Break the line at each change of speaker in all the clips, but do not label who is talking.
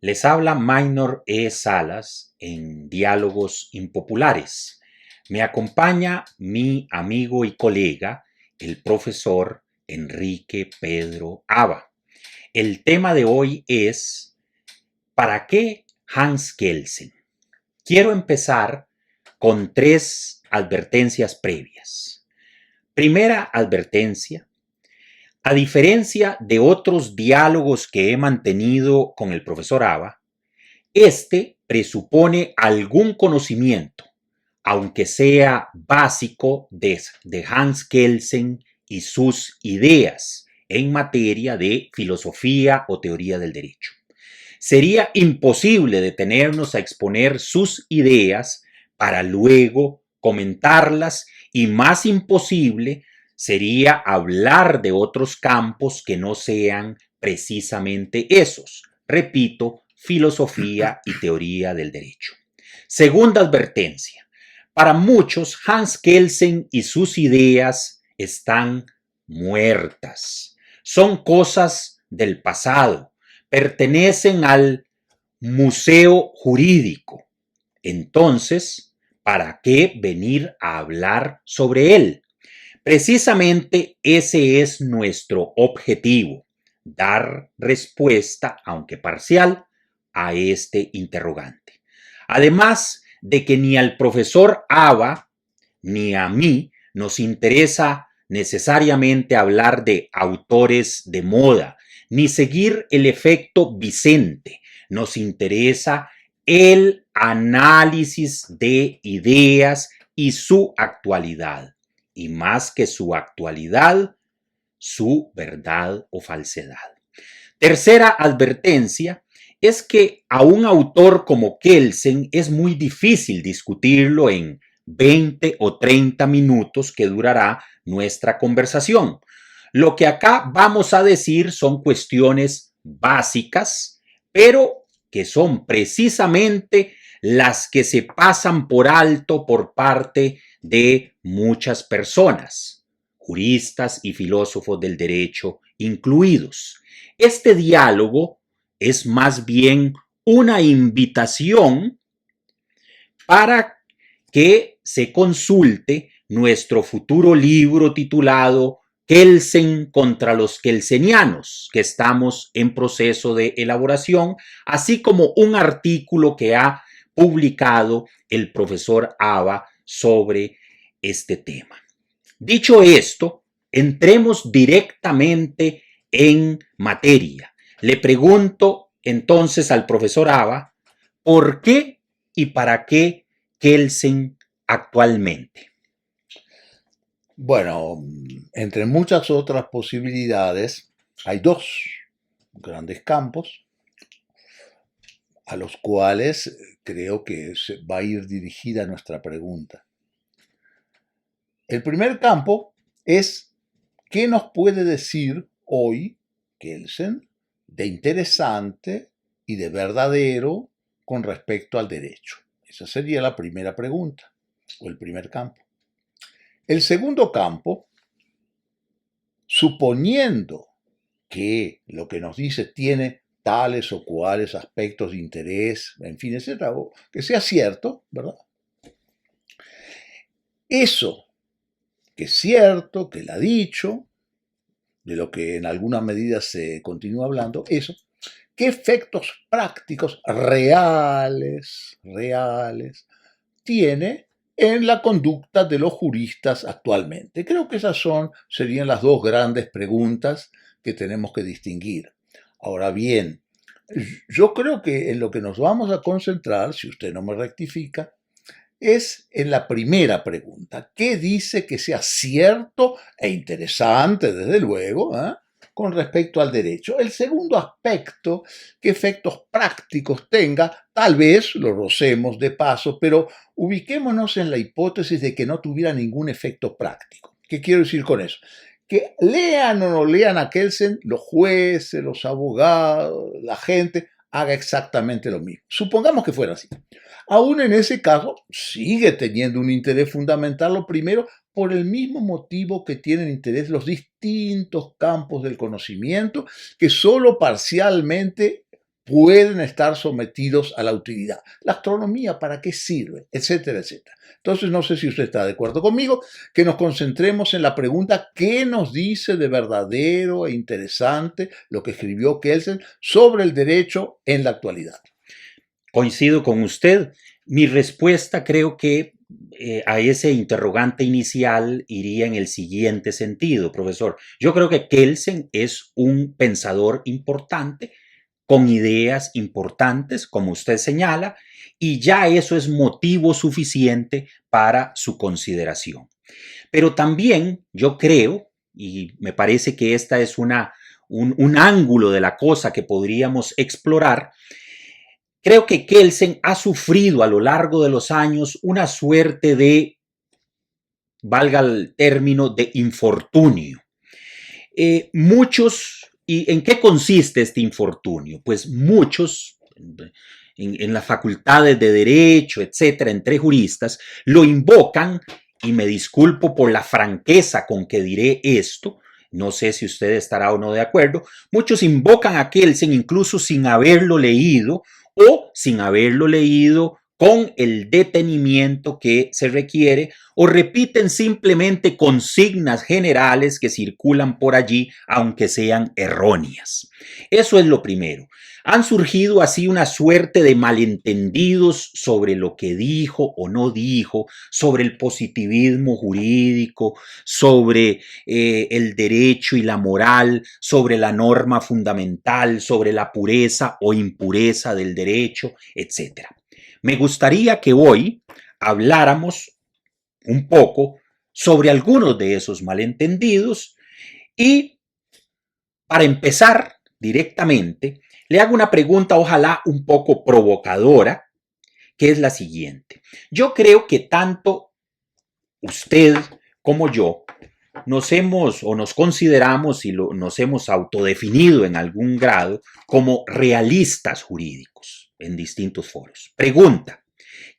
Les habla Maynor E. Salas en Diálogos Impopulares. Me acompaña mi amigo y colega, el profesor Enrique Pedro Aba. El tema de hoy es ¿para qué Hans Kelsen? Quiero empezar con 3 advertencias previas. Primera advertencia. A diferencia de otros diálogos que he mantenido con el profesor Aba, este presupone algún conocimiento, aunque sea básico, de Hans Kelsen y sus ideas en materia de filosofía o teoría del derecho. Sería imposible detenernos a exponer sus ideas para luego comentarlas, y más imposible sería hablar de otros campos que no sean precisamente esos. Repito, filosofía y teoría del derecho. Segunda advertencia. Para muchos, Hans Kelsen y sus ideas están muertas. Son cosas del pasado. Pertenecen al museo jurídico. Entonces, ¿para qué venir a hablar sobre él? Precisamente ese es nuestro objetivo, dar respuesta, aunque parcial, a este interrogante. Además de que ni al profesor Aba ni a mí nos interesa necesariamente hablar de autores de moda, ni seguir el efecto Vicente. Nos interesa el análisis de ideas y su actualidad. Y más que su actualidad, su verdad o falsedad. Tercera advertencia es que a un autor como Kelsen es muy difícil discutirlo en 20 o 30 minutos que durará nuestra conversación. Lo que acá vamos a decir son cuestiones básicas, pero que son precisamente las que se pasan por alto por parte de muchas personas, juristas y filósofos del derecho incluidos. Este diálogo es más bien una invitación para que se consulte nuestro futuro libro titulado Kelsen contra los kelsenianos, que estamos en proceso de elaboración, así como un artículo que ha publicado el profesor Aba sobre este tema. Dicho esto, entremos directamente en materia. Le pregunto entonces al profesor Aba, ¿por qué y para qué Kelsen actualmente?
Bueno, entre muchas otras posibilidades, hay dos grandes campos a los cuales creo que va a ir dirigida nuestra pregunta. El primer campo es ¿qué nos puede decir hoy Kelsen de interesante y de verdadero con respecto al derecho? Esa sería la primera pregunta, o el primer campo. El segundo campo, suponiendo que lo que nos dice tiene tales o cuales aspectos de interés, en fin, etcétera, que sea cierto, ¿verdad? Eso que es cierto, que él ha dicho, de lo que en alguna medida se continúa hablando, eso, ¿qué efectos prácticos reales tiene en la conducta de los juristas actualmente? Creo que esas serían las dos grandes preguntas que tenemos que distinguir. Ahora bien, yo creo que en lo que nos vamos a concentrar, si usted no me rectifica, es en la primera pregunta. ¿Qué dice que sea cierto e interesante, desde luego, con respecto al derecho? El segundo aspecto, ¿qué efectos prácticos tenga? Tal vez lo rocemos de paso, pero ubiquémonos en la hipótesis de que no tuviera ningún efecto práctico. ¿Qué quiero decir con eso? Que lean o no lean a Kelsen, los jueces, los abogados, la gente, haga exactamente lo mismo. Supongamos que fuera así. Aún en ese caso, sigue teniendo un interés fundamental, lo primero, por el mismo motivo que tienen interés los distintos campos del conocimiento, que solo parcialmente pueden estar sometidos a la utilidad. La astronomía, ¿para qué sirve? Etcétera, etcétera. Entonces, no sé si usted está de acuerdo conmigo, que nos concentremos en la pregunta ¿qué nos dice de verdadero e interesante lo que escribió Kelsen sobre el derecho en la actualidad?
Coincido con usted. Mi respuesta creo que a ese interrogante inicial iría en el siguiente sentido, profesor. Yo creo que Kelsen es un pensador importante, con ideas importantes, como usted señala, y ya eso es motivo suficiente para su consideración. Pero también yo creo, y me parece que esta es un ángulo de la cosa que podríamos explorar, creo que Kelsen ha sufrido a lo largo de los años una suerte de, valga el término, de infortunio. ¿Y en qué consiste este infortunio? Pues muchos en las facultades de Derecho, etcétera, entre juristas, lo invocan, y me disculpo por la franqueza con que diré esto, no sé si usted estará o no de acuerdo, muchos invocan a Kelsen incluso sin haberlo leído o sin haberlo leído con el detenimiento que se requiere, o repiten simplemente consignas generales que circulan por allí, aunque sean erróneas. Eso es lo primero. Han surgido así una suerte de malentendidos sobre lo que dijo o no dijo, sobre el positivismo jurídico, sobre el derecho y la moral, sobre la norma fundamental, sobre la pureza o impureza del derecho, etc. Me gustaría que hoy habláramos un poco sobre algunos de esos malentendidos y, para empezar directamente, le hago una pregunta, ojalá un poco provocadora, que es la siguiente. Yo creo que tanto usted como yo nos consideramos y nos hemos autodefinido en algún grado como realistas jurídicos en distintos foros. Pregunta: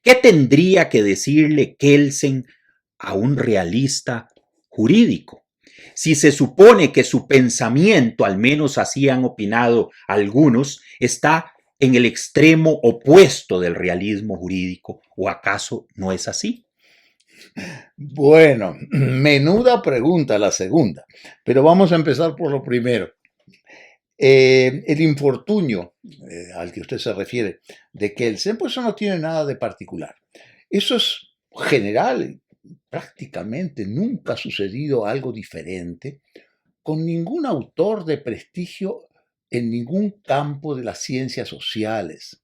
¿qué tendría que decirle Kelsen a un realista jurídico? Si se supone que su pensamiento, al menos así han opinado algunos, está en el extremo opuesto del realismo jurídico, ¿o acaso no es así?
Bueno, menuda pregunta la segunda, pero vamos a empezar por lo primero. El infortunio al que usted se refiere de Kelsen, pues eso no tiene nada de particular. Eso es general, prácticamente nunca ha sucedido algo diferente con ningún autor de prestigio en ningún campo de las ciencias sociales.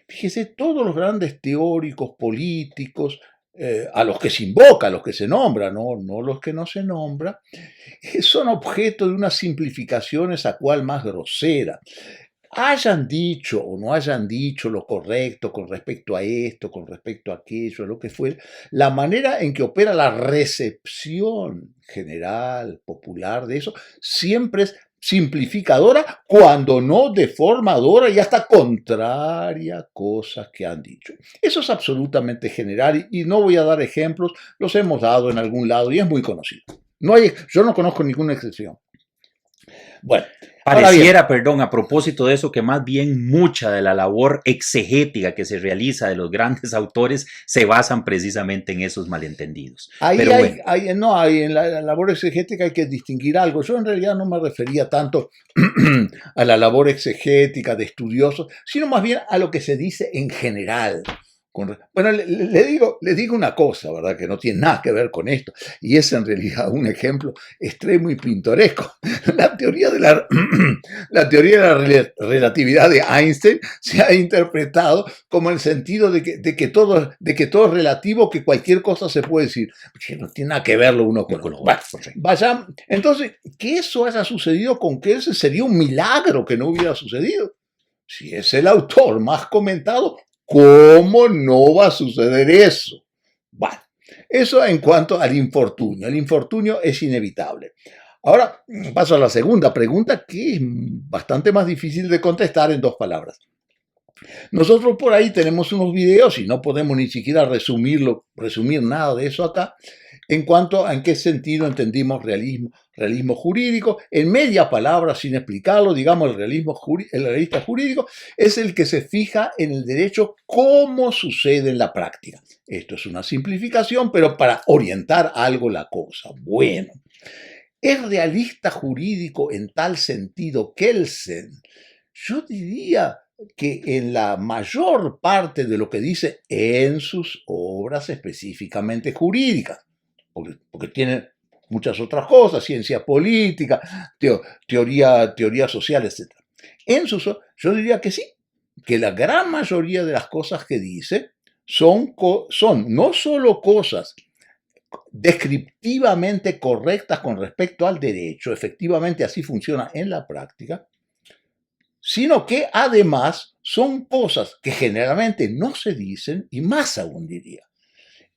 Fíjese, todos los grandes teóricos políticos, a los que se invoca, a los que se nombra, no los que no se nombra, son objeto de unas simplificaciones a cual más grosera. Hayan dicho o no hayan dicho lo correcto con respecto a esto, con respecto a aquello, lo que fuera, la manera en que opera la recepción general, popular de eso, siempre es simplificadora, cuando no deformadora y hasta contraria a cosas que han dicho. Eso es absolutamente general y no voy a dar ejemplos, los hemos dado en algún lado y es muy conocido. Yo no conozco ninguna excepción. Bueno,
pareciera, perdón, a propósito de eso, que más bien mucha de la labor exegética que se realiza de los grandes autores se basan precisamente en esos malentendidos.
En la labor exegética hay que distinguir algo. Yo en realidad no me refería tanto a la labor exegética de estudiosos, sino más bien a lo que se dice en general. Bueno, le digo una cosa, ¿verdad? Que no tiene nada que ver con esto, y es en realidad un ejemplo extremo y pintoresco. La teoría de la relatividad de Einstein se ha interpretado como el sentido de que todo es relativo, que cualquier cosa se puede decir, que no tiene nada que ver lo uno con lo otro. Vaya, entonces, que eso haya sucedido con Kelsen sería un milagro que no hubiera sucedido. Si es el autor más comentado, ¿cómo no va a suceder eso? Bueno, eso en cuanto al infortunio. El infortunio es inevitable. Ahora paso a la segunda pregunta, que es bastante más difícil de contestar en dos palabras. Nosotros por ahí tenemos unos videos y no podemos ni siquiera resumir nada de eso acá, en cuanto a en qué sentido entendimos realismo jurídico. En media palabra, sin explicarlo, digamos, el realista jurídico es el que se fija en el derecho cómo sucede en la práctica. Esto es una simplificación, pero para orientar algo la cosa. Bueno, ¿es realista jurídico en tal sentido Kelsen? Yo diría que en la mayor parte de lo que dice en sus obras específicamente jurídicas, porque tiene muchas otras cosas, ciencia política, teoría social, etc. Yo diría que sí, que la gran mayoría de las cosas que dice son no solo cosas descriptivamente correctas con respecto al derecho, efectivamente así funciona en la práctica, sino que además son cosas que generalmente no se dicen y más aún diría.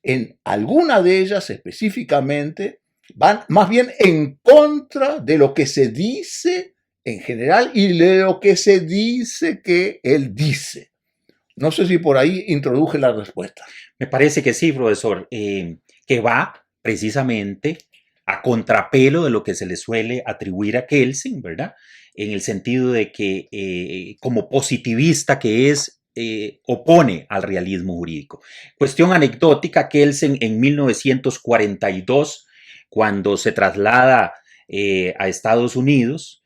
En alguna de ellas específicamente van más bien en contra de lo que se dice en general y de lo que se dice que él dice. No sé si por ahí introduje la respuesta.
Me parece que sí, profesor, que va precisamente a contrapelo de lo que se le suele atribuir a Kelsen, ¿verdad? En el sentido de que como positivista que es, opone al realismo jurídico. Cuestión anecdótica, Kelsen en 1942, cuando se traslada a Estados Unidos,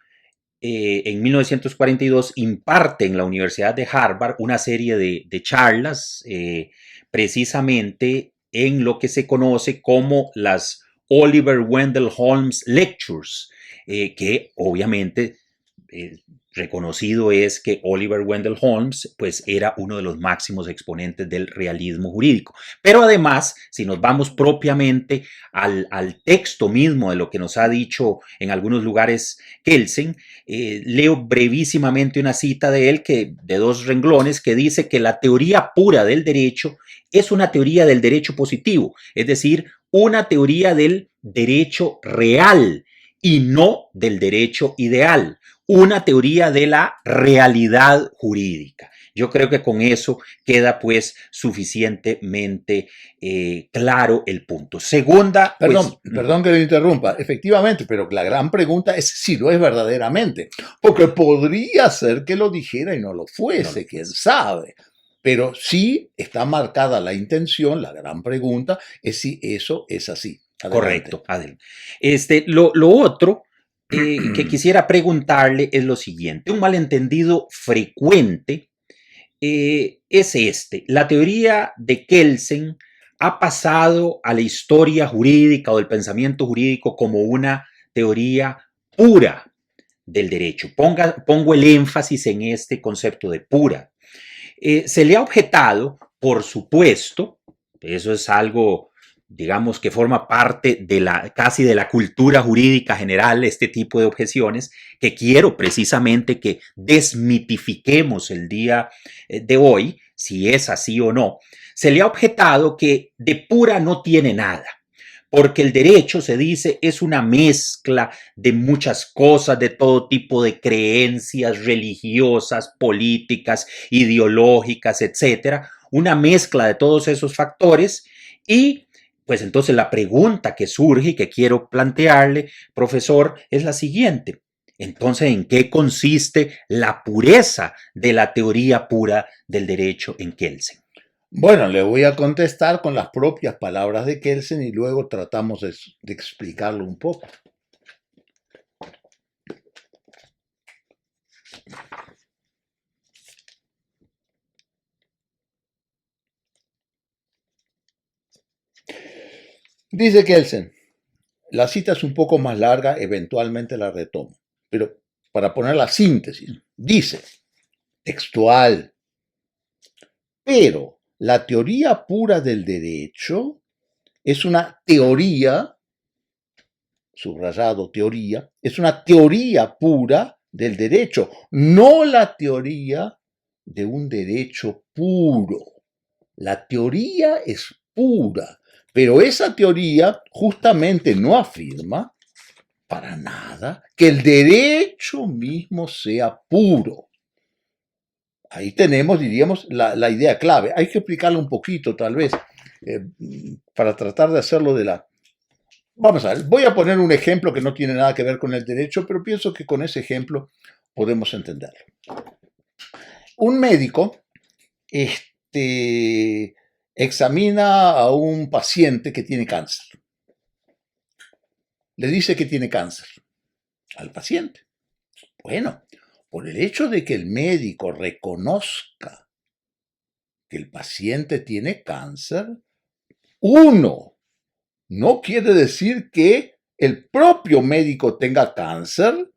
en 1942 imparte en la Universidad de Harvard una serie de charlas precisamente en lo que se conoce como las Oliver Wendell Holmes Lectures, que obviamente reconocido es que Oliver Wendell Holmes pues era uno de los máximos exponentes del realismo jurídico. Pero además, si nos vamos propiamente al texto mismo de lo que nos ha dicho en algunos lugares Kelsen, leo brevísimamente una cita de él de 2 renglones que dice que la teoría pura del derecho es una teoría del derecho positivo, es decir, una teoría del derecho real y no del derecho ideal, una teoría de la realidad jurídica. Yo creo que con eso queda pues suficientemente claro el punto. Segunda,
Perdón,
pues,
perdón que lo interrumpa, efectivamente, pero la gran pregunta es si lo es verdaderamente, porque podría ser que lo dijera y no lo fuese, quién sabe. Pero sí está marcada la intención, la gran pregunta es si eso es así. Adelante.
correcto, Adel. Lo otro que quisiera preguntarle es lo siguiente. Un malentendido frecuente es este. La teoría de Kelsen ha pasado a la historia jurídica o del pensamiento jurídico como una teoría pura del derecho. Pongo el énfasis en este concepto de pura. Se le ha objetado, por supuesto, eso es algo, digamos, que forma parte de casi de la cultura jurídica general, este tipo de objeciones, que quiero precisamente que desmitifiquemos el día de hoy, si es así o no. Se le ha objetado que de pura no tiene nada, porque el derecho, se dice, es una mezcla de muchas cosas, de todo tipo de creencias religiosas, políticas, ideológicas, etcétera, una mezcla de todos esos factores. Y pues entonces la pregunta que surge y que quiero plantearle, profesor, es la siguiente. Entonces, ¿en qué consiste la pureza de la teoría pura del derecho en Kelsen?
Bueno, le voy a contestar con las propias palabras de Kelsen y luego tratamos de explicarlo un poco. Dice Kelsen, la cita es un poco más larga, eventualmente la retomo, pero para poner la síntesis, dice, textual, pero la teoría pura del derecho es una teoría, subrayado teoría, es una teoría pura del derecho, no la teoría de un derecho puro. La teoría es pura, pero esa teoría justamente no afirma para nada que el derecho mismo sea puro. Ahí tenemos, diríamos, la idea clave. Hay que explicarlo un poquito, tal vez, para tratar de hacerlo de la Vamos a ver, voy a poner un ejemplo que no tiene nada que ver con el derecho, pero pienso que con ese ejemplo podemos entenderlo. Un médico examina a un paciente que tiene cáncer. Le dice que tiene cáncer al paciente. Bueno, por el hecho de que el médico reconozca que el paciente tiene cáncer, uno, no quiere decir que el propio médico tenga cáncer,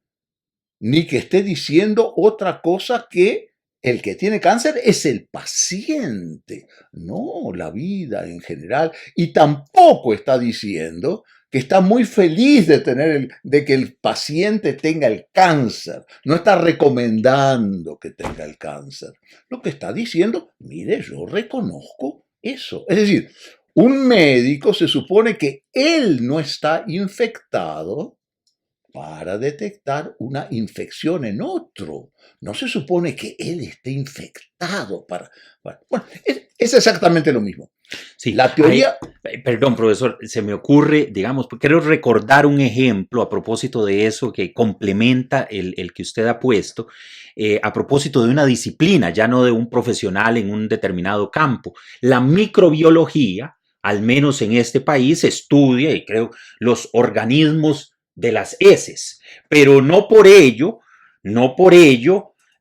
ni que esté diciendo otra cosa que el que tiene cáncer es el paciente, no la vida en general. Y tampoco está diciendo que está muy feliz de que el paciente tenga el cáncer. No está recomendando que tenga el cáncer. Lo que está diciendo, mire, yo reconozco eso. Es decir, un médico se supone que él no está infectado para detectar una infección en otro. No se supone que él esté infectado para... Bueno, es exactamente lo mismo.
Sí,
La teoría...
perdón, profesor, se me ocurre, digamos, quiero recordar un ejemplo a propósito de eso que complementa el que usted ha puesto, a propósito de una disciplina, ya no de un profesional en un determinado campo. La microbiología, al menos en este país, estudia, y creo, los organismos de las heces, pero no por ello,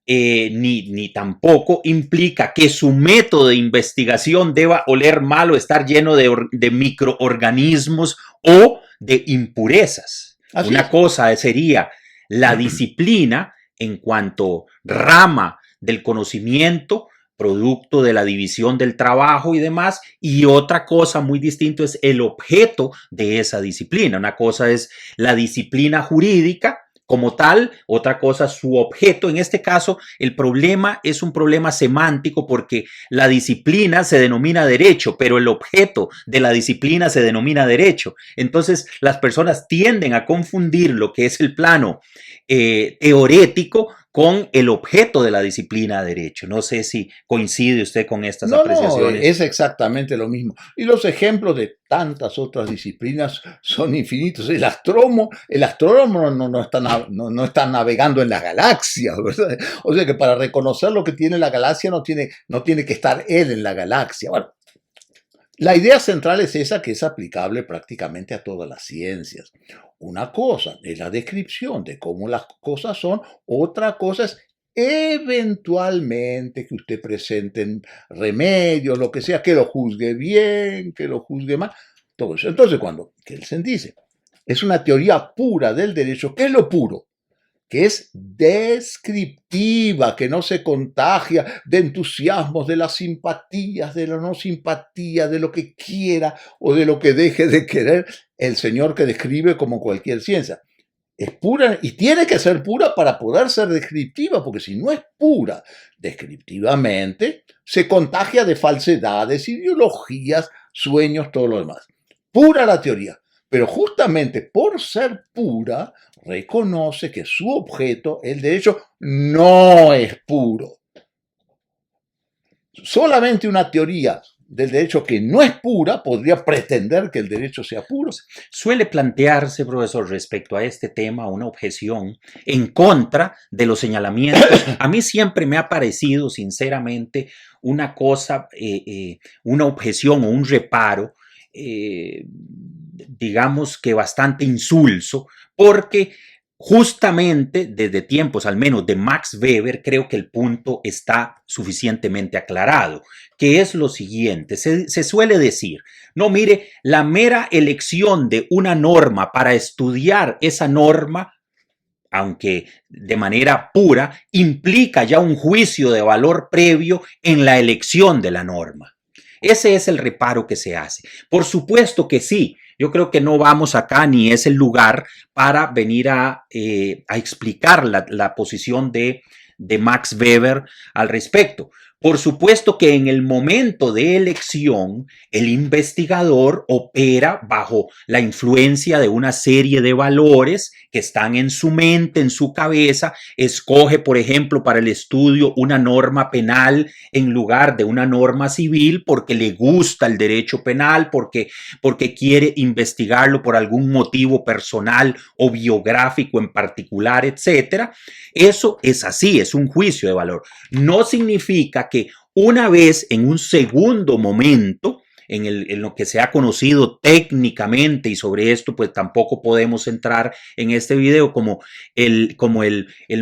ni tampoco implica que su método de investigación deba oler mal o estar lleno de microorganismos o de impurezas.
Así
Una
es.
cosa sería la disciplina en cuanto rama del conocimiento, producto de la división del trabajo y demás, y otra cosa muy distinta es el objeto de esa disciplina. Una cosa es la disciplina jurídica como tal, otra cosa su objeto. En este caso, el problema es un problema semántico porque la disciplina se denomina derecho, pero el objeto de la disciplina se denomina derecho. Entonces, las personas tienden a confundir lo que es el plano teorético con el objeto de la disciplina de derecho. No sé si coincide usted con estas apreciaciones.
Es exactamente lo mismo. Y los ejemplos de tantas otras disciplinas son infinitos. El astrónomo no está navegando en la galaxia, ¿verdad? O sea que para reconocer lo que tiene la galaxia no tiene que estar él en la galaxia. Bueno, la idea central es esa, que es aplicable prácticamente a todas las ciencias. Una cosa es la descripción de cómo las cosas son, otra cosa es eventualmente que usted presente remedios, lo que sea, que lo juzgue bien, que lo juzgue mal, todo eso. Entonces, cuando Kelsen dice, es una teoría pura del derecho, ¿qué es lo puro? Que es descriptiva, que no se contagia de entusiasmos, de las simpatías, de la no simpatía, de lo que quiera o de lo que deje de querer el señor que describe como cualquier ciencia. Es pura y tiene que ser pura para poder ser descriptiva, porque si no es pura descriptivamente, se contagia de falsedades, ideologías, sueños, todo lo demás. Pura la teoría, pero justamente por ser pura, reconoce que su objeto, el derecho, no es puro. Solamente una teoría del derecho que no es pura podría pretender que el derecho sea puro.
Suele plantearse, profesor, respecto a este tema, una objeción en contra de los señalamientos. A mí siempre me ha parecido, sinceramente, una cosa, una objeción o un reparo, digamos que bastante insulso, porque justamente desde tiempos, al menos de Max Weber, creo que el punto está suficientemente aclarado, que es lo siguiente, se suele decir, no, mire, la mera elección de una norma para estudiar esa norma, aunque de manera pura, implica ya un juicio de valor previo en la elección de la norma. Ese es el reparo que se hace. Por supuesto que sí. Yo creo que no vamos acá ni es el lugar para venir a explicar la posición de Max Weber al respecto. Por supuesto que en el momento de elección, el investigador opera bajo la influencia de una serie de valores que están en su mente, en su cabeza. Escoge, por ejemplo, para el estudio una norma penal en lugar de una norma civil porque le gusta el derecho penal, porque quiere investigarlo por algún motivo personal o biográfico en particular, etcétera. Eso es así, es un juicio de valor. No significa que una vez en un segundo momento, en lo que se ha conocido técnicamente, y sobre esto pues tampoco podemos entrar en este video, como el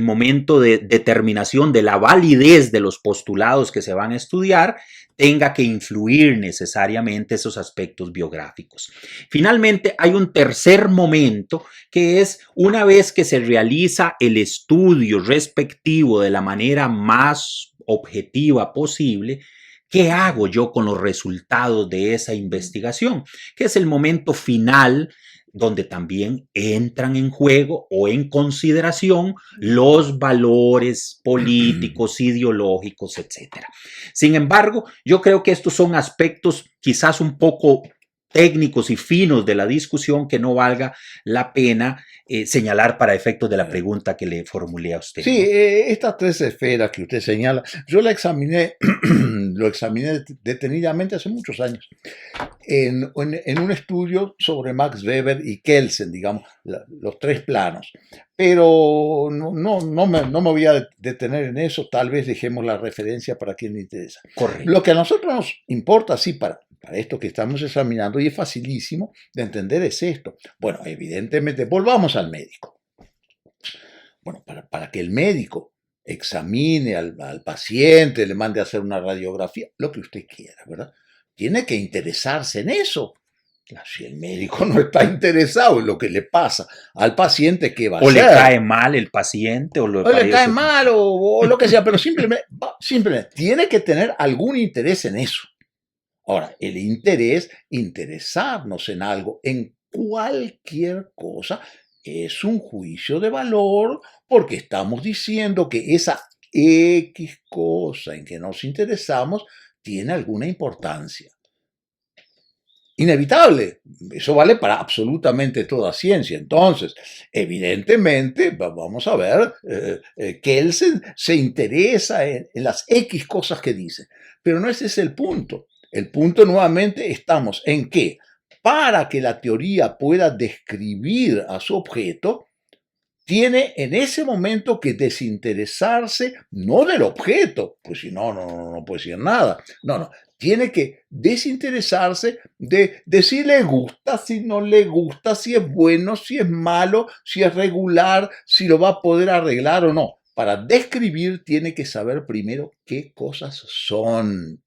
momento de determinación de la validez de los postulados que se van a estudiar, tenga que influir necesariamente esos aspectos biográficos. Finalmente, hay un tercer momento que es una vez que se realiza el estudio respectivo de la manera más objetiva posible. ¿Qué hago yo con los resultados de esa investigación? Que es el momento final donde también entran en juego o en consideración los valores políticos, ideológicos, etcétera. Sin embargo, yo creo que estos son aspectos quizás un poco técnicos y finos de la discusión que no valga la pena señalar para efectos de la pregunta que le formulé a usted.
Sí,
¿no?
estas tres esferas que usted señala, yo la examiné, lo examiné detenidamente hace muchos años, en un estudio sobre Max Weber y Kelsen, digamos, los tres planos. Pero no me voy a detener en eso, tal vez dejemos la referencia para quien le interesa.
Correcto.
Lo que a nosotros nos importa, sí, para esto que estamos examinando, y es facilísimo de entender, es esto. Bueno, evidentemente, volvamos al médico. Bueno, para que el médico examine al paciente, le mande a hacer una radiografía, lo que usted quiera, ¿verdad? Tiene que interesarse en eso. Si el médico no está interesado en lo que le pasa al paciente, ¿qué va a hacer?
O le cae mal el paciente, o
le cae mal, o lo que sea, pero simplemente tiene que tener algún interés en eso. Ahora, el interés, interesarnos en algo, en cualquier cosa, es un juicio de valor porque estamos diciendo que esa X cosa en que nos interesamos tiene alguna importancia. Inevitable, eso vale para absolutamente toda ciencia. Entonces, evidentemente, vamos a ver, que él se interesa en las X cosas que dice, pero no ese es el punto. El punto nuevamente estamos en que para que la teoría pueda describir a su objeto, tiene en ese momento que desinteresarse no del objeto, pues si no puede decir nada. No, tiene que desinteresarse de si le gusta, si no le gusta, si es bueno, si es malo, si es regular, si lo va a poder arreglar o no. Para describir tiene que saber primero qué cosas son.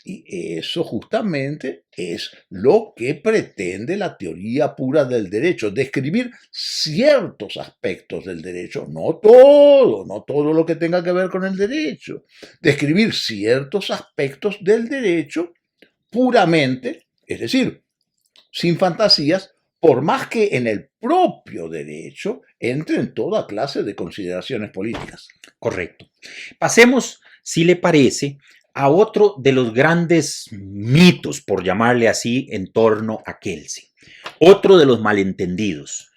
Y eso justamente es lo que pretende la teoría pura del derecho, describir ciertos aspectos del derecho, no todo lo que tenga que ver con el derecho, describir ciertos aspectos del derecho puramente, es decir, sin fantasías, por más que en el propio derecho entren toda clase de consideraciones políticas.
Correcto. Pasemos, si le parece, a otro de los grandes mitos, por llamarle así, en torno a Kelsen. Otro de los malentendidos.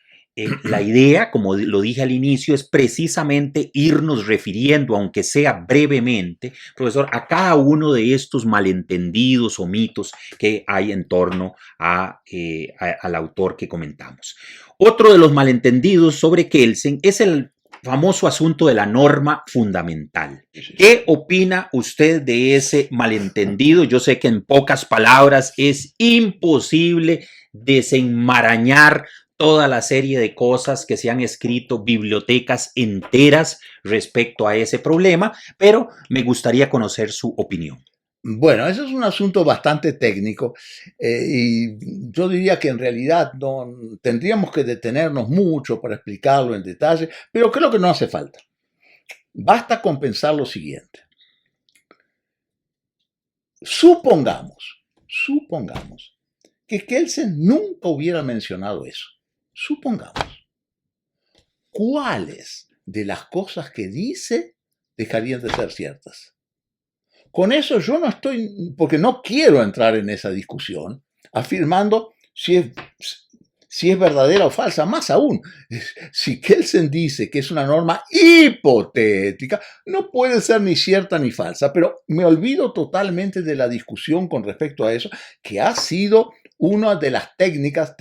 La idea, como lo dije al inicio, es precisamente irnos refiriendo, aunque sea brevemente, profesor, a cada uno de estos malentendidos o mitos que hay en torno al autor que comentamos. Otro de los malentendidos sobre Kelsen es el famoso asunto de la norma fundamental. ¿Qué opina usted de ese malentendido? Yo sé que en pocas palabras es imposible desenmarañar toda la serie de cosas que se han escrito, bibliotecas enteras respecto a ese problema, pero me gustaría conocer su opinión.
Bueno, eso es un asunto bastante técnico y yo diría que en realidad no tendríamos que detenernos mucho para explicarlo en detalle, pero creo que no hace falta. Basta con pensar lo siguiente. Supongamos que Kelsen nunca hubiera mencionado eso. Supongamos. ¿Cuáles de las cosas que dice dejarían de ser ciertas? con eso yo no estoy, porque no quiero entrar en esa discusión, afirmando si es verdadera o falsa. Más aún, si Kelsen dice que es una norma hipotética, no puede ser ni cierta ni falsa, pero me olvido totalmente de la discusión con respecto a eso, que ha sido una de las técnicas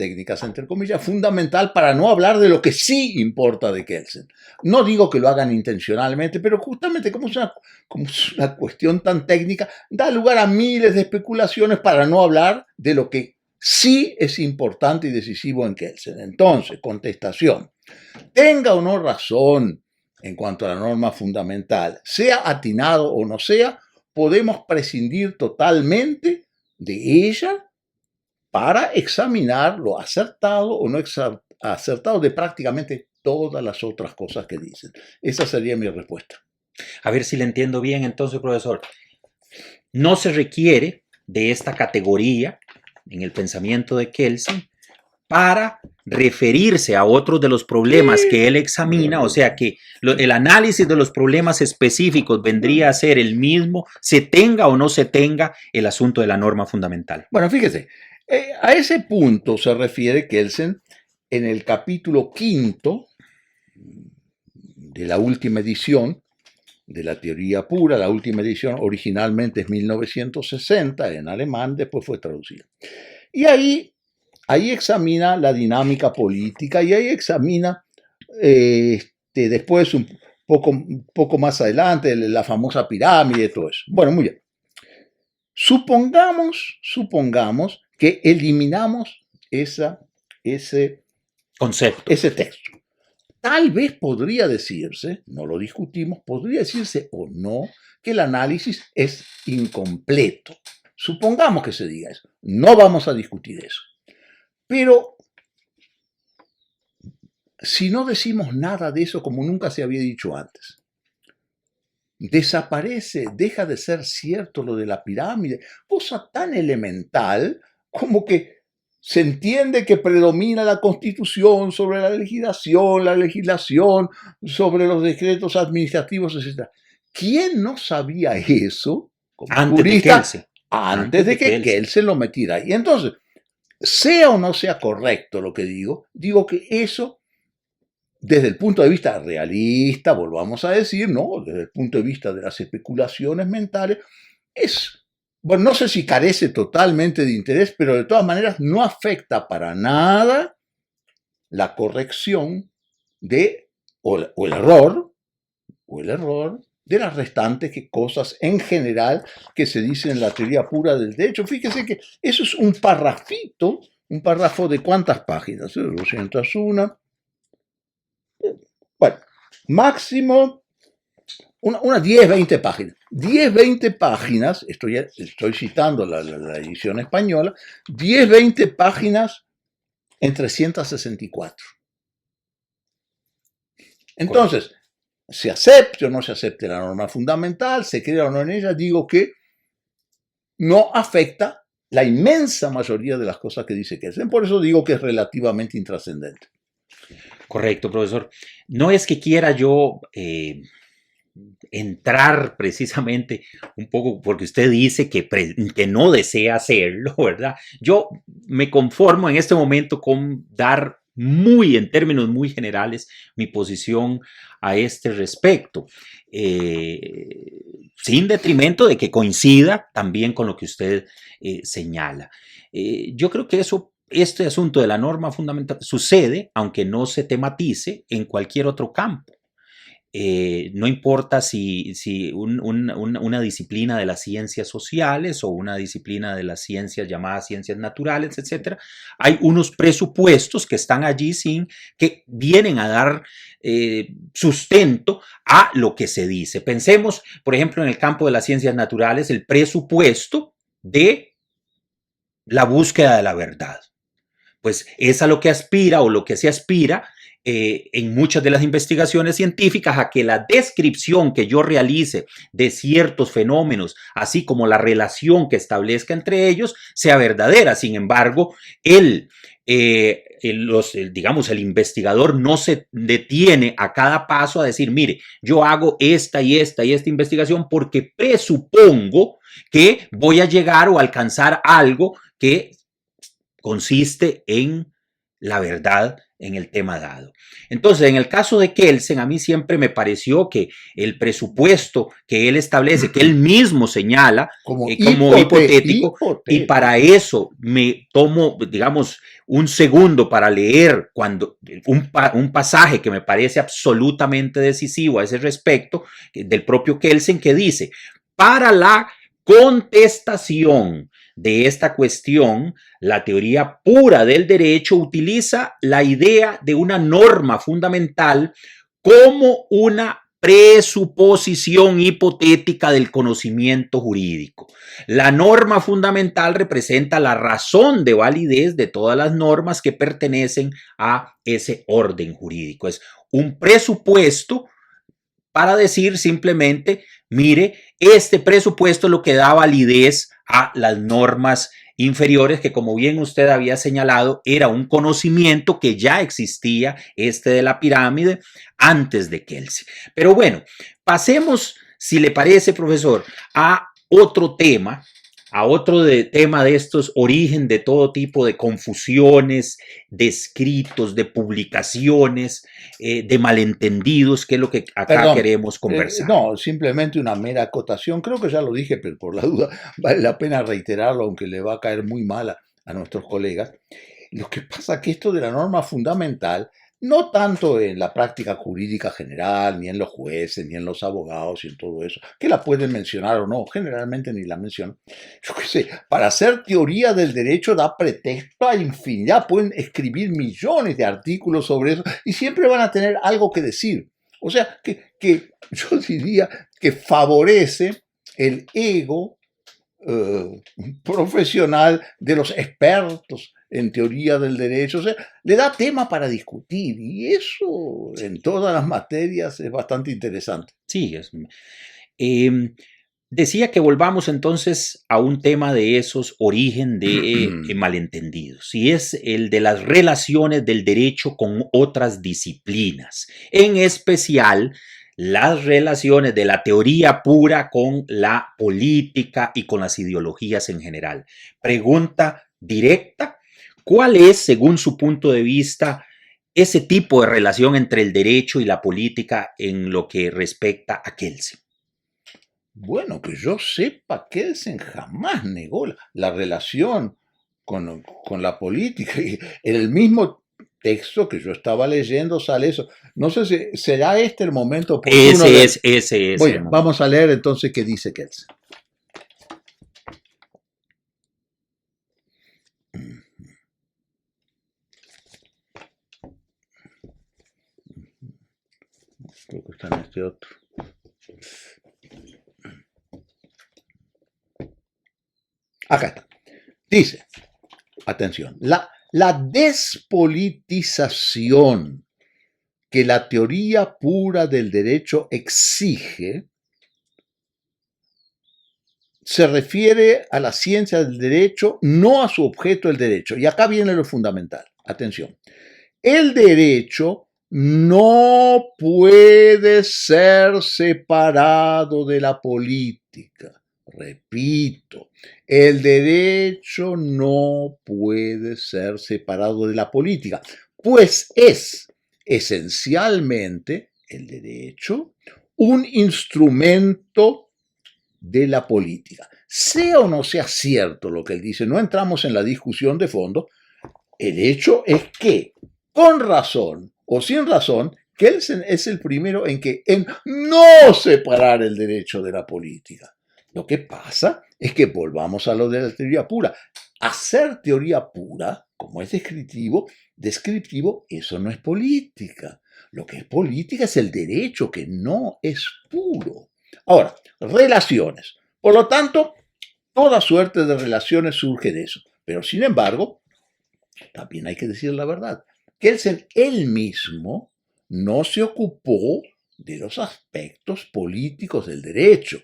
entre comillas, fundamental para no hablar de lo que sí importa de Kelsen. No digo que lo hagan intencionalmente, pero justamente como es una cuestión tan técnica, da lugar a miles de especulaciones para no hablar de lo que sí es importante y decisivo en Kelsen. Entonces, contestación. Tenga o no razón en cuanto a la norma fundamental, sea atinado o no sea, podemos prescindir totalmente de ella para examinar lo acertado o no acertado de prácticamente todas las otras cosas que dicen. Esa sería mi respuesta.
A ver si le entiendo bien entonces, profesor. No se requiere de esta categoría en el pensamiento de Kelsen para referirse a otros de los problemas que él examina, o sea que el análisis de los problemas específicos vendría a ser el mismo, se tenga o no se tenga el asunto de la norma fundamental.
Bueno, fíjese, a ese punto se refiere Kelsen en el capítulo 5 de la última edición de la teoría pura. La última edición originalmente es 1960 en alemán, después fue traducida. Y ahí examina la dinámica política y ahí examina después un poco más adelante la famosa pirámide y todo eso. Bueno, muy bien. Supongamos que eliminamos ese
concepto,
ese texto. Tal vez podría decirse, no lo discutimos, podría decirse o no que el análisis es incompleto. Supongamos que se diga eso. No vamos a discutir eso. Pero si no decimos nada de eso como nunca se había dicho antes, desaparece, deja de ser cierto lo de la pirámide, cosa tan elemental como que se entiende que predomina la Constitución sobre la legislación sobre los decretos administrativos, etc. ¿Quién no sabía eso como
antes
jurista
de Kelsen?
Antes de que Kelsen lo metiera ahí? Entonces, sea o no sea correcto lo que digo que eso, desde el punto de vista realista, volvamos a decir, ¿no? Desde el punto de vista de las especulaciones mentales, bueno, no sé si carece totalmente de interés, pero de todas maneras no afecta para nada la corrección o el error de las restantes cosas en general que se dicen en la teoría pura del derecho. Fíjese que eso es un párrafo de ¿cuántas páginas? 201. Bueno, máximo unas 10, 20 páginas. 10, 20 páginas, estoy citando la edición española, 10, 20 páginas en 364. Entonces, se acepte o no se acepte la norma fundamental, se crea o no en ella, digo que no afecta la inmensa mayoría de las cosas que dice Kelsen. Por eso digo que es relativamente intrascendente.
Correcto, profesor. No es que quiera yo entrar precisamente un poco porque usted dice que no desea hacerlo, ¿verdad? Yo me conformo en este momento con dar en términos muy generales, mi posición a este respecto, sin detrimento de que coincida también con lo que usted señala. Yo creo que este asunto de la norma fundamental sucede, aunque no se tematice, en cualquier otro campo. No importa si una disciplina de las ciencias sociales o una disciplina de las ciencias llamadas ciencias naturales, etc. Hay unos presupuestos que están allí que vienen a dar sustento a lo que se dice. Pensemos, por ejemplo, en el campo de las ciencias naturales, el presupuesto de la búsqueda de la verdad. Pues es a lo que aspira o lo que se aspira en muchas de las investigaciones científicas a que la descripción que yo realice de ciertos fenómenos, así como la relación que establezca entre ellos, sea verdadera. Sin embargo, digamos, el investigador no se detiene a cada paso a decir, mire, yo hago esta y esta y esta investigación porque presupongo que voy a llegar o alcanzar algo que consiste en la verdad en el tema dado. Entonces, en el caso de Kelsen, a mí siempre me pareció que el presupuesto que él establece, que él mismo señala como hipotético, y para eso me tomo, digamos, un segundo para leer un pasaje que me parece absolutamente decisivo a ese respecto, del propio Kelsen, que dice, para la contestación de esta cuestión, la teoría pura del derecho utiliza la idea de una norma fundamental como una presuposición hipotética del conocimiento jurídico. La norma fundamental representa la razón de validez de todas las normas que pertenecen a ese orden jurídico. Es un presupuesto para decir simplemente, mire, este presupuesto es lo que da validez a las normas inferiores, que como bien usted había señalado, era un conocimiento que ya existía, de la pirámide, antes de Kelsen. Pero bueno, pasemos, si le parece, profesor, a otro tema, tema de estos, origen de todo tipo de confusiones, de escritos, de publicaciones, de malentendidos, que es lo que acá queremos conversar.
No, simplemente una mera acotación. Creo que ya lo dije, pero por la duda vale la pena reiterarlo, aunque le va a caer muy mal a nuestros colegas. Lo que pasa es que esto de la norma fundamental, no tanto en la práctica jurídica general, ni en los jueces, ni en los abogados y en todo eso, que la pueden mencionar o no, generalmente ni la mencionan. Yo qué sé, para hacer teoría del derecho da pretexto a infinidad, pueden escribir millones de artículos sobre eso y siempre van a tener algo que decir. O sea, que yo diría que favorece el ego profesional de los expertos en teoría del derecho, o sea, le da tema para discutir y eso en todas las materias es bastante interesante.
Sí, decía que volvamos entonces a un tema de esos origen de malentendidos, y es el de las relaciones del derecho con otras disciplinas, en especial las relaciones de la teoría pura con la política y con las ideologías en general. Pregunta directa, ¿cuál es, según su punto de vista, ese tipo de relación entre el derecho y la política en lo que respecta a Kelsen?
Bueno, que yo sepa, Kelsen jamás negó la relación con la política. En el mismo texto que yo estaba leyendo sale eso. No sé si será este el momento oportuno.
Ese es.
Bueno, vamos a leer entonces qué dice Kelsen. Creo que está en este otro. Acá está. Dice, atención, la despolitización que la teoría pura del derecho exige se refiere a la ciencia del derecho, no a su objeto, el derecho. Y acá viene lo fundamental. Atención. El derecho no puede ser separado de la política. Repito, el derecho no puede ser separado de la política, pues es esencialmente el derecho un instrumento de la política. Sea o no sea cierto lo que él dice, no entramos en la discusión de fondo, el hecho es que, con razón o sin razón, Kelsen es el primero en no separar el derecho de la política. Lo que pasa es que volvamos a lo de la teoría pura. Hacer teoría pura, como es descriptivo, eso no es política. Lo que es política es el derecho, que no es puro. Ahora, relaciones. Por lo tanto, toda suerte de relaciones surge de eso. Pero, sin embargo, también hay que decir la verdad. Kelsen él mismo no se ocupó de los aspectos políticos del derecho.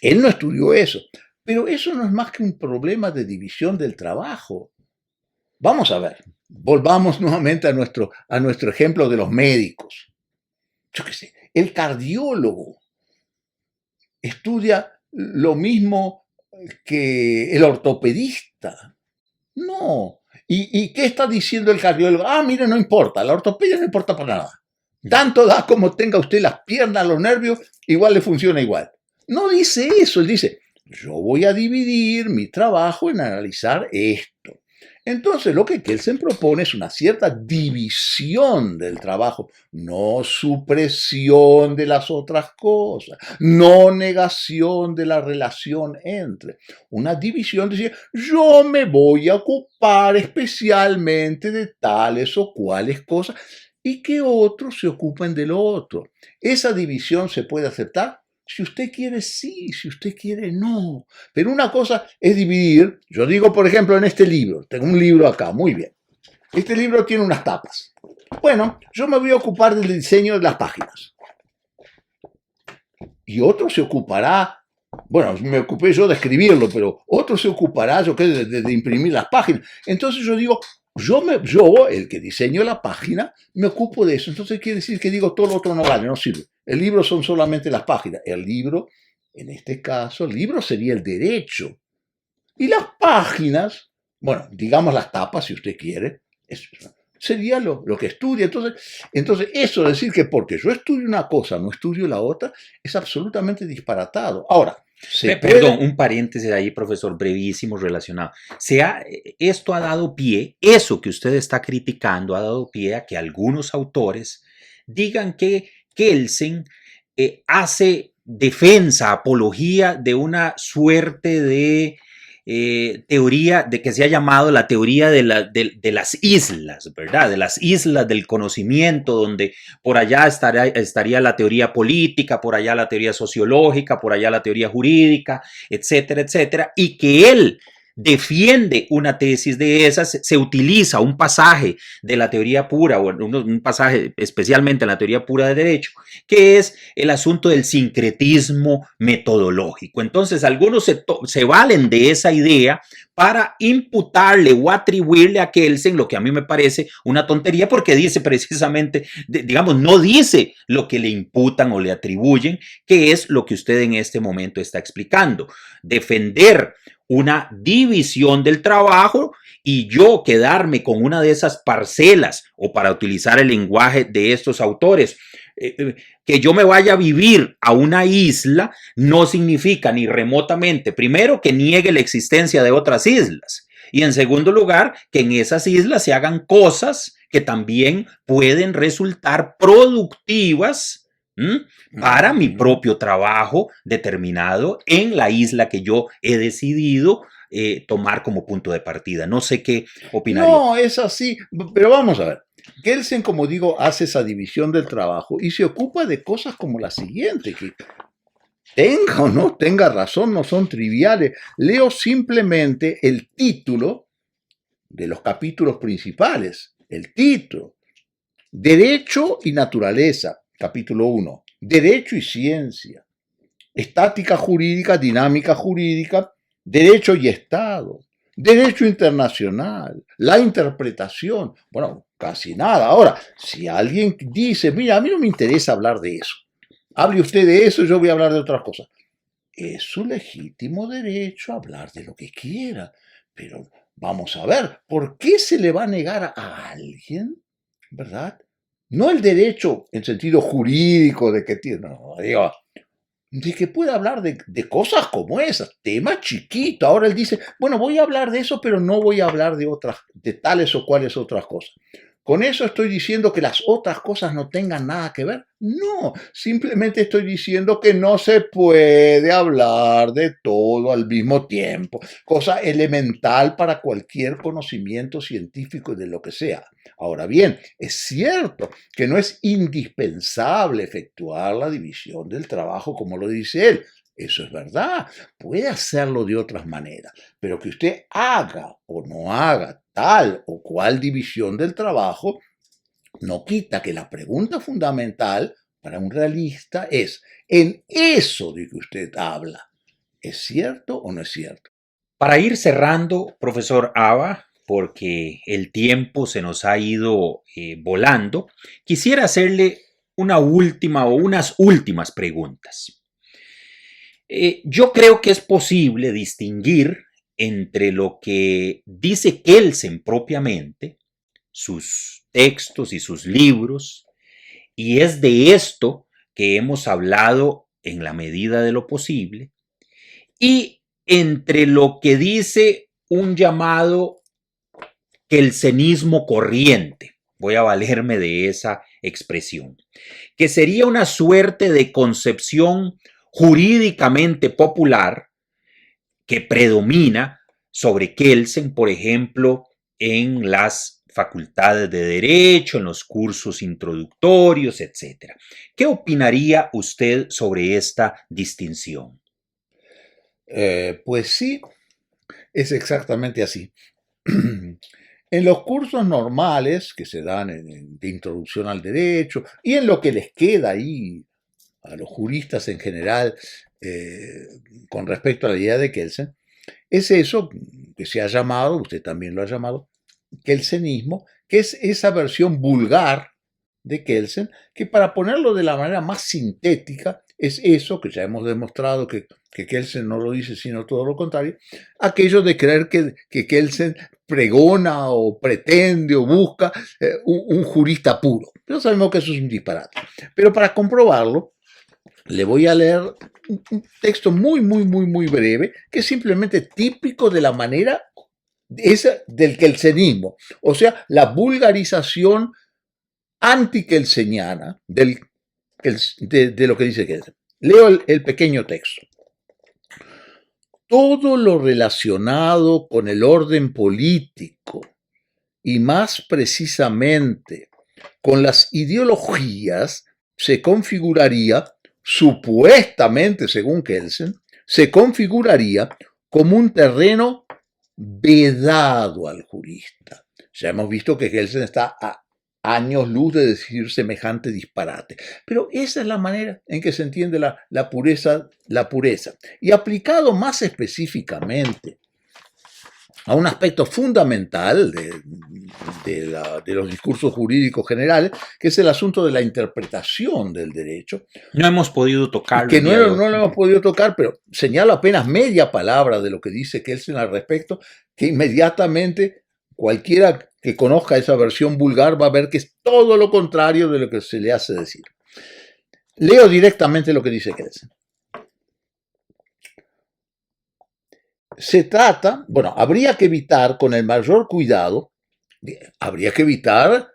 Él no estudió eso. Pero eso no es más que un problema de división del trabajo. Vamos a ver, volvamos nuevamente a nuestro ejemplo de los médicos. Yo qué sé, el cardiólogo estudia lo mismo que el ortopedista. No. ¿Y qué está diciendo el cardiólogo? Ah, mire, no importa, la ortopedia no importa para nada. Tanto da como tenga usted las piernas, los nervios, igual le funciona igual. No dice eso, él dice, yo voy a dividir mi trabajo en analizar esto. Entonces, lo que Kelsen propone es una cierta división del trabajo, no supresión de las otras cosas, no negación de la relación entre. Una división, decir, yo me voy a ocupar especialmente de tales o cuales cosas y que otros se ocupen de lo otro. Esa división se puede aceptar. Si usted quiere, sí, si usted quiere, no. Pero una cosa es dividir. Yo digo, por ejemplo, en este libro, tengo un libro acá, muy bien. Este libro tiene unas tapas. Bueno, yo me voy a ocupar del diseño de las páginas. Y otro se ocupará, bueno, me ocupé yo de escribirlo, pero otro se ocupará, yo qué, de imprimir las páginas. Entonces yo digo, yo, el que diseño la página, me ocupo de eso. Entonces quiere decir que digo, todo lo otro no vale, no sirve. El libro son solamente las páginas. El libro, en este caso, el libro sería el derecho. Y las páginas, bueno, digamos las tapas, si usted quiere, eso sería lo que estudia. Entonces, eso de decir que porque yo estudio una cosa, no estudio la otra, es absolutamente disparatado. Ahora,
perdón, un paréntesis ahí, profesor, brevísimo relacionado. Esto ha dado pie, eso que usted está criticando ha dado pie a que algunos autores digan que Kelsen hace defensa, apología de una suerte de teoría de que se ha llamado la teoría de las islas, ¿verdad? De las islas del conocimiento, donde por allá estaría la teoría política, por allá la teoría sociológica, por allá la teoría jurídica, etcétera, etcétera, y que él defiende una tesis de esas, se utiliza un pasaje de la teoría pura, o un pasaje especialmente en la teoría pura de derecho, que es el asunto del sincretismo metodológico. Entonces, algunos se valen de esa idea para imputarle o atribuirle a Kelsen lo que a mí me parece una tontería, porque dice precisamente, digamos, no dice lo que le imputan o le atribuyen, que es lo que usted en este momento está explicando. Defender una división del trabajo y yo quedarme con una de esas parcelas, o para utilizar el lenguaje de estos autores, que yo me vaya a vivir a una isla no significa ni remotamente, primero, que niegue la existencia de otras islas, y en segundo lugar, que en esas islas se hagan cosas que también pueden resultar productivas para mi propio trabajo determinado en la isla que yo he decidido tomar como punto de partida. No sé qué opinaría.
No, es así, pero vamos a ver. Kelsen, como digo, hace esa división del trabajo y se ocupa de cosas como la siguiente, que tenga o no tenga razón, no son triviales. Leo simplemente el título de los capítulos principales. El título. Derecho y naturaleza, capítulo 1. Derecho y ciencia. Estática jurídica, dinámica jurídica, derecho y Estado. Derecho internacional, la interpretación. Bueno, casi nada. Ahora, si alguien dice, mira, a mí no me interesa hablar de eso. Hable usted de eso y yo voy a hablar de otras cosas. Es su legítimo derecho a hablar de lo que quiera. Pero vamos a ver, ¿por qué se le va a negar a alguien, verdad? No el derecho en sentido jurídico de que tiene, no, digo, de que pueda hablar de cosas como esas, tema chiquito. Ahora él dice, bueno, voy a hablar de eso, pero no voy a hablar de tales o cuales otras cosas. ¿Con eso estoy diciendo que las otras cosas no tengan nada que ver? No, simplemente estoy diciendo que no se puede hablar de todo al mismo tiempo, cosa elemental para cualquier conocimiento científico y de lo que sea. Ahora bien, es cierto que no es indispensable efectuar la división del trabajo como lo dice él. eso es verdad, puede hacerlo de otras maneras, pero que usted haga o no haga tal o cual división del trabajo, no quita que la pregunta fundamental para un realista es, en eso de que usted habla, ¿es cierto o no es cierto?
Para ir cerrando, profesor Aba, porque el tiempo se nos ha ido volando, quisiera hacerle una última o unas últimas preguntas. Yo creo que es posible distinguir entre lo que dice Kelsen propiamente, sus textos y sus libros, y es de esto que hemos hablado en la medida de lo posible, y entre lo que dice un llamado kelsenismo corriente, voy a valerme de esa expresión, que sería una suerte de concepción jurídicamente popular que predomina sobre Kelsen, por ejemplo, en las facultades de Derecho, en los cursos introductorios, etc. ¿Qué opinaría usted sobre esta distinción?
Pues sí, es exactamente así. En los cursos normales que se dan de introducción al derecho y en lo que les queda ahí a los juristas en general con respecto a la idea de Kelsen, es eso que se ha llamado, usted también lo ha llamado, kelsenismo, que es esa versión vulgar de Kelsen, que para ponerlo de la manera más sintética, es eso que ya hemos demostrado que Kelsen no lo dice, sino todo lo contrario, aquello de creer que Kelsen pregona o pretende o busca un jurista puro. Pero sabemos que eso es un disparate. Pero para comprobarlo, le voy a leer un texto muy breve, que es simplemente típico de la manera del kelsenismo, o sea, la vulgarización anti-kelseniana de lo que dice Kelsen. Leo el pequeño texto. Todo lo relacionado con el orden político y más precisamente con las ideologías se configuraría, supuestamente según Kelsen, se configuraría como un terreno vedado al jurista. Ya hemos visto que Kelsen está a años luz de decir semejante disparate. Pero esa es la manera en que se entiende la pureza. Y aplicado más específicamente a un aspecto fundamental de los discursos jurídicos generales, que es el asunto de la interpretación del derecho.
No hemos podido tocarlo.
Que no lo hemos podido tocar, pero señalo apenas media palabra de lo que dice Kelsen al respecto, que inmediatamente cualquiera que conozca esa versión vulgar va a ver que es todo lo contrario de lo que se le hace decir. Leo directamente lo que dice Kelsen. Se trata, bueno, habría que evitar con el mayor cuidado, habría que evitar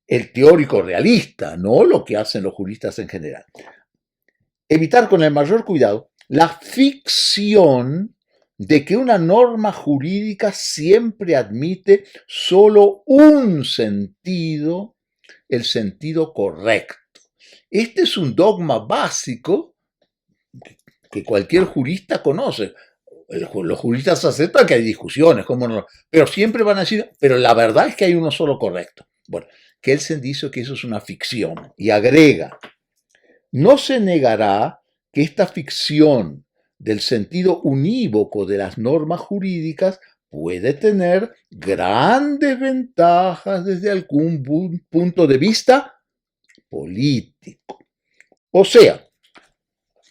el teórico realista, no lo que hacen los juristas en general. Evitar con el mayor cuidado la ficción de que una norma jurídica siempre admite solo un sentido, el sentido correcto. Este es un dogma básico que cualquier jurista conoce. Los juristas aceptan que hay discusiones, ¿cómo no? Pero siempre van a decir, pero la verdad es que hay uno solo correcto. Bueno, Kelsen dice que eso es una ficción y agrega, no se negará que esta ficción del sentido unívoco de las normas jurídicas puede tener grandes ventajas desde algún punto de vista político. O sea,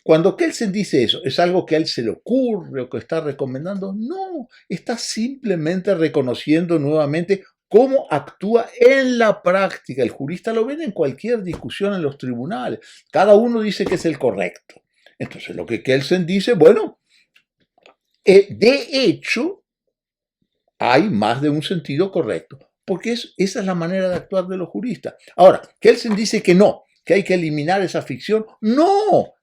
cuando Kelsen dice eso, ¿es algo que a él se le ocurre o que está recomendando? No, está simplemente reconociendo nuevamente cómo actúa en la práctica. El jurista lo ven en cualquier discusión en los tribunales. Cada uno dice que es el correcto. Entonces, lo que Kelsen dice, bueno, de hecho, hay más de un sentido correcto, porque esa es la manera de actuar de los juristas. Ahora, Kelsen dice que no, que hay que eliminar esa ficción. No,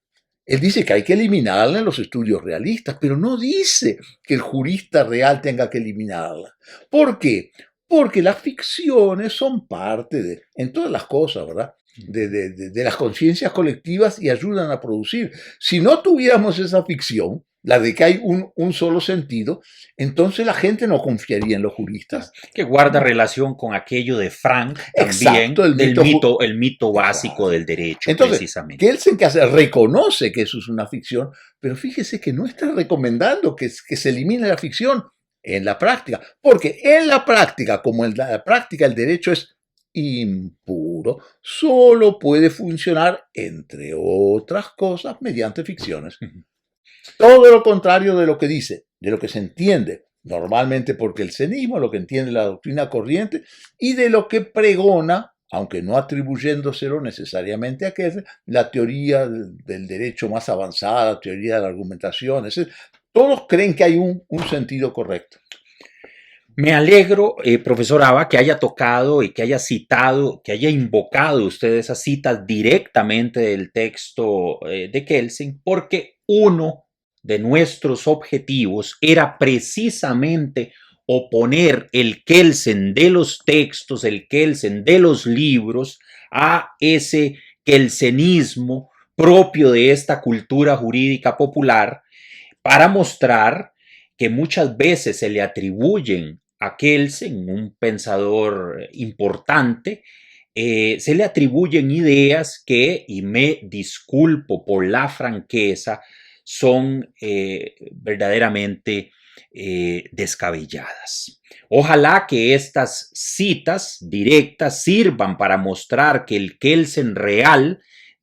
él dice que hay que eliminarla en los estudios realistas, pero no dice que el jurista real tenga que eliminarla. ¿Por qué? Porque las ficciones son parte de, en todas las cosas, ¿verdad? De las conciencias colectivas y ayudan a producir. Si no tuviéramos esa ficción, la de que hay un solo sentido, entonces la gente no confiaría en los juristas.
Que guarda relación con aquello de Frank también,
Exacto,
el mito básico del derecho,
entonces,
precisamente.
Kelsen que hace, reconoce que eso es una ficción, pero fíjese que no está recomendando que se elimine la ficción en la práctica, porque en la práctica, como en la práctica el derecho es impuro, solo puede funcionar, entre otras cosas, mediante ficciones. Todo lo contrario de lo que dice, de lo que se entiende normalmente por kelsenismo, lo que entiende la doctrina corriente y de lo que pregona, aunque no atribuyéndoselo necesariamente a Kelsen, la teoría del derecho más avanzada, teoría de la argumentación, etc. Todos creen que hay un sentido correcto.
Me alegro, profesor Aba, que haya tocado y que haya citado, que haya invocado usted esas citas directamente del texto de Kelsen, porque uno de nuestros objetivos era precisamente oponer el Kelsen de los textos, el Kelsen de los libros, a ese kelsenismo propio de esta cultura jurídica popular, para mostrar que muchas veces se le atribuyen a Kelsen, un pensador importante, se le atribuyen ideas que, y me disculpo por la franqueza, son verdaderamente descabelladas. Ojalá que estas citas directas sirvan para mostrar que el Kelsen real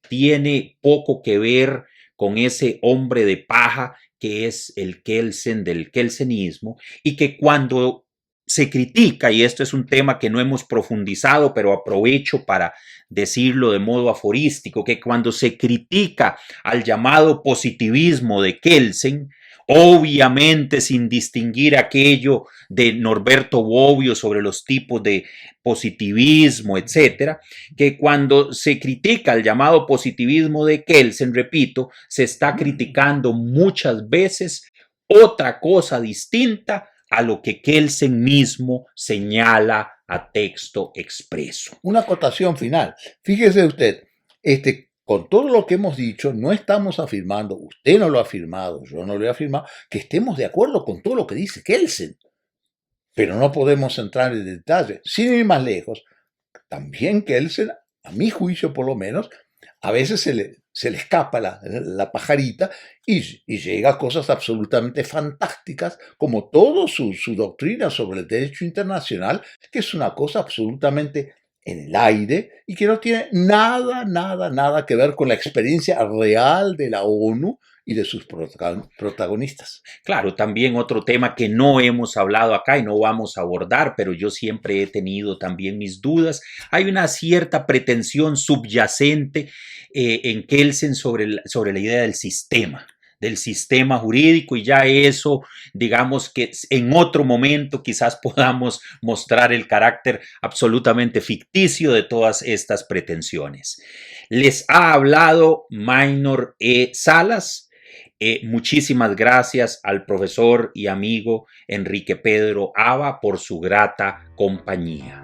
tiene poco que ver con ese hombre de paja que es el Kelsen del kelsenismo, y que cuando se critica, y esto es un tema que no hemos profundizado, pero aprovecho para decirlo de modo aforístico, que cuando se critica al llamado positivismo de Kelsen, obviamente sin distinguir aquello de Norberto Bobbio sobre los tipos de positivismo, etcétera, que cuando se critica el llamado positivismo de Kelsen, repito, se está criticando muchas veces otra cosa distinta a lo que Kelsen mismo señala a texto expreso.
Una acotación final. Fíjese usted, con todo lo que hemos dicho, no estamos afirmando, usted no lo ha afirmado, yo no lo he afirmado, que estemos de acuerdo con todo lo que dice Kelsen. Pero no podemos entrar en detalle. Sin ir más lejos, también Kelsen, a mi juicio por lo menos, a veces se le escapa la pajarita y llega a cosas absolutamente fantásticas, como toda su doctrina sobre el derecho internacional, que es una cosa absolutamente en el aire y que no tiene nada que ver con la experiencia real de la ONU y de sus protagonistas.
Claro, también otro tema que no hemos hablado acá y no vamos a abordar, pero yo siempre he tenido también mis dudas. Hay una cierta pretensión subyacente en Kelsen sobre la idea del sistema jurídico, y ya eso, digamos que en otro momento quizás podamos mostrar el carácter absolutamente ficticio de todas estas pretensiones. Les ha hablado Maynor E. Salas. Muchísimas gracias al profesor y amigo Enrique Pedro Aba por su grata compañía.